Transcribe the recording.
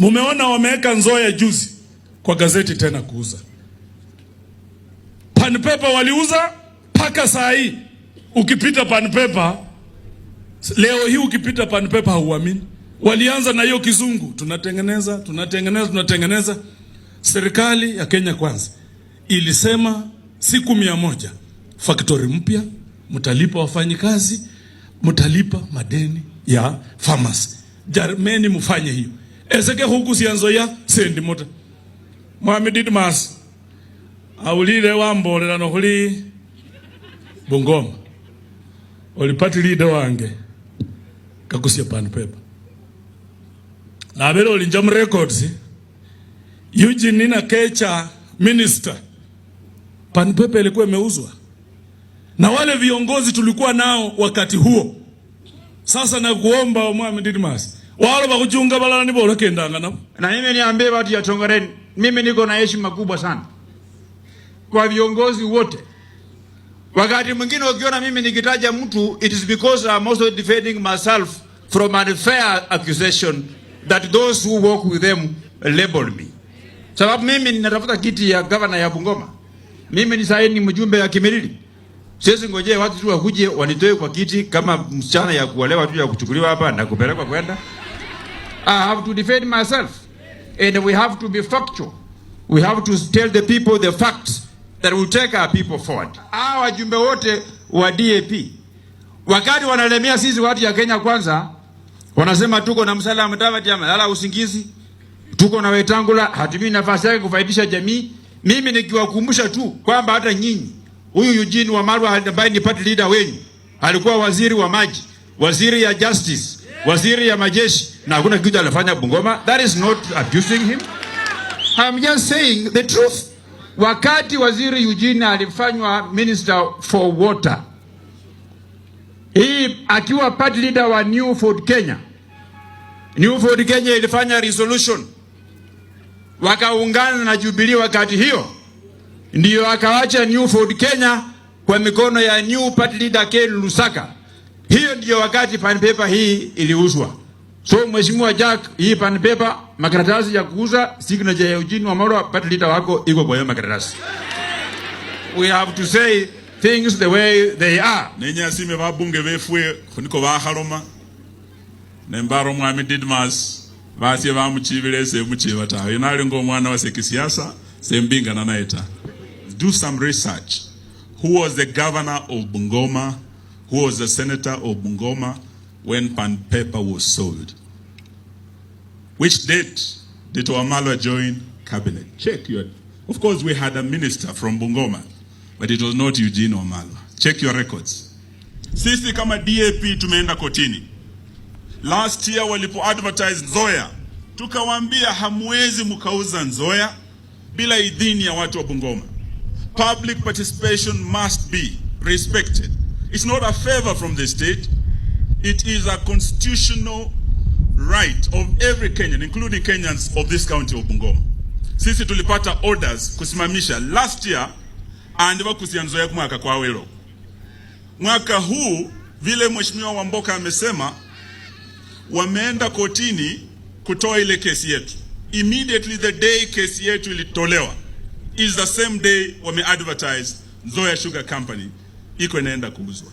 Mumeona wameweka Nzoia juzi kwa gazeti tena kuuza. Pan paper waliuza paka saa hii. Ukipita pan paper leo hii, ukipita pan paper hauamini. Walianza na hiyo kizungu, tunatengeneza. Serikali ya Kenya Kwanza ilisema siku 100 factory mpya, mtalipa wafanyikazi, mtalipa madeni ya farmers. Jarmeni mfanye hiyo. Ezeke huku si Nzoia sendi mota. Mohamed Didmas aulile wambolela no huli Bungoma. Olipati leader wange kakusia pan paper. Na abelo olinjam records. Eugene Nina Kecha minister. Pan paper ilikuwa imeuzwa. Na wale viongozi tulikuwa nao wakati huo. Sasa na kuomba Mohamed Didmas wale bakujunga balala ni bora kendanga nabo. Na mimi niambie watu ya Tongaren, mimi niko na heshima kubwa sana kwa viongozi wote. Wakati mwingine ukiona mimi nikitaja mtu, it is because I'm also defending myself from an unfair accusation that those who work with them label me. Sababu mimi ninatafuta kiti ya governor ya Bungoma. Mimi ni saini mjumbe ya Kimilili. Sisi ngoje watu tu wakuje wanitoe kwa kiti kama msichana ya kuolewa tu ya kuchukuliwa hapa na kupelekwa kwenda. I have to defend myself, and we have to be factual. We have to tell the people the facts that will take our people forward. Hawa wajumbe wote wa DAP wakati wanalemea sisi watu ya Kenya Kwanza, wanasema tuko na Musalia Mudavadi amelala usingizi, tuko na Wetangula hatumi nafasi yake kufaidisha jamii. Mimi nikiwakumbusha tu kwamba hata nyinyi, huyu Eugene Wamalwa ambaye ni party leader wenu alikuwa waziri wa maji, waziri ya justice, waziri ya majeshi, na hakuna kitu alifanya Bungoma. That is not abusing him. I'm just saying the truth. Wakati waziri Eugene alifanywa minister for water, hii akiwa party leader wa New Ford Kenya, New Ford Kenya ilifanya resolution, wakaungana na Jubilee wakati hiyo, ndio akawacha New Ford Kenya kwa mikono ya new party leader Ken Lusaka. Hiyo ndio wakati pan paper hii iliuzwa. So Mheshimiwa Jack, hii pan paper makaratasi ya kuuza signature ya Eugene Wamalwa party leader wako iko kwa hiyo makaratasi. We have to say things the way they are. Nenya sime babunge befwe kuniko bahaloma. Nembaro Mohamed Didmas basi bamuchibile se muchiba tawe. Nali ngo mwana wa sekisiasa sembinga na naeta. Do some research. Who was the governor of Bungoma? Who was the senator of Bungoma when pan paper was sold? Which date did Wamalwa join cabinet? Check your... Of course, we had a minister from Bungoma, but it was not Eugene Wamalwa. Check your records. Sisi kama DAP tumeenda kotini. Last year walipo advertise Nzoia, tukawaambia hamwezi mkauza Nzoia bila idhini ya watu wa Bungoma. Public participation must be respected. It's not a favor from the state. It is a constitutional right of every Kenyan, including Kenyans of this county of Bungoma. Sisi tulipata orders kusimamisha last year and wakusia Nzoia mwaka kwa Awelo. Mwaka huu vile Mheshimiwa Wamboka amesema wameenda kotini kutoa ile kesi yetu. Immediately the day kesi yetu ilitolewa is the same day wame advertise Nzoia Sugar Company iko inaenda kuuzwa.